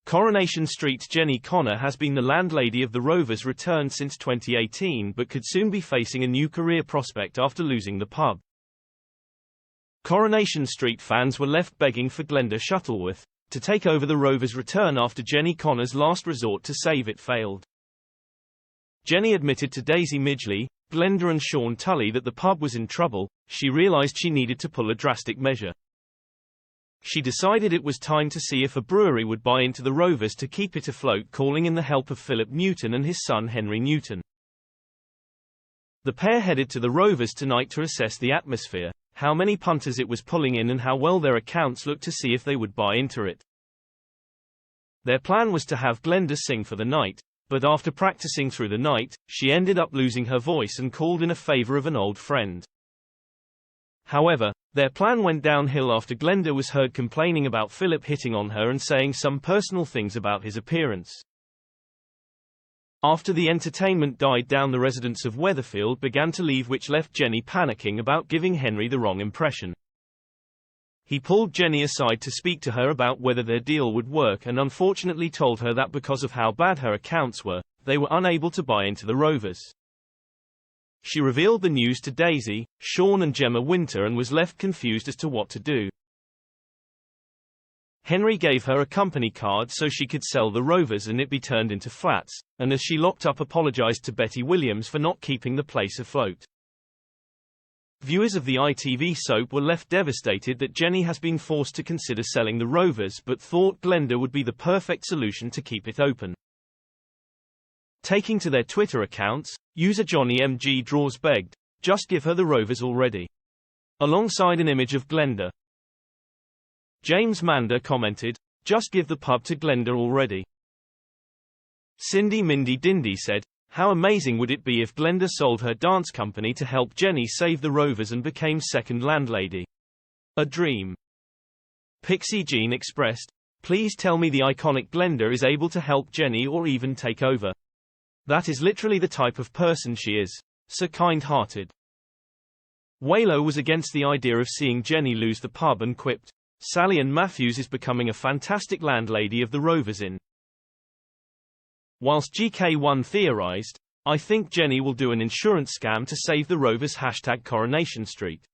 Coronation Street's Jenny Connor has been the landlady of the Rovers Return since 2018 but could soon be facing a new career prospect after losing the pub. Coronation Street fans were left begging for Glenda Shuttleworth to take over the Rovers Return after Jenny Connor's last resort to save it failed. Jenny admitted to Daisy Midgley, Glenda and Sean Tully that the pub was in trouble. She realized she needed to pull a drastic measure. She decided it was time to see if a brewery would buy into the Rovers to keep it afloat, calling in the help of Philip Newton and his son Henry Newton. The pair headed to the Rovers tonight to assess the atmosphere, how many punters it was pulling in and how well their accounts looked to see if they would buy into it. Their plan was to have Glenda sing for the night, but after practicing through the night, she ended up losing her voice and called in a favor of an old friend. However, their plan went downhill after Glenda was heard complaining about Philip hitting on her and saying some personal things about his appearance. After the entertainment died down, the residents of Weatherfield began to leave, which left Jenny panicking about giving Henry the wrong impression. He pulled Jenny aside to speak to her about whether their deal would work and unfortunately told her that because of how bad her accounts were, they were unable to buy into the Rovers. She revealed the news to Daisy, Sean and Gemma Winter and was left confused as to what to do. Henry gave her a company card so she could sell the Rovers and it be turned into flats, and as she locked up apologized to Betty Williams for not keeping the place afloat. Viewers of the ITV soap were left devastated that Jenny has been forced to consider selling the Rovers but thought Glenda would be the perfect solution to keep it open. Taking to their Twitter accounts, user Johnny MG Draws begged, "Just give her the Rovers already," alongside an image of Glenda. James Mander commented, "Just give the pub to Glenda already." Cindy Mindy Dindy said, "How amazing would it be if Glenda sold her dance company to help Jenny save the Rovers and became second landlady? A dream." Pixie Jean expressed, "Please tell me the iconic Glenda is able to help Jenny or even take over. That is literally the type of person she is. So kind-hearted." Waylo was against the idea of seeing Jenny lose the pub and quipped, "Sally Ann Matthews is becoming a fantastic landlady of the Rovers in." Whilst GK1 theorized, "I think Jenny will do an insurance scam to save the Rovers #Coronation Street."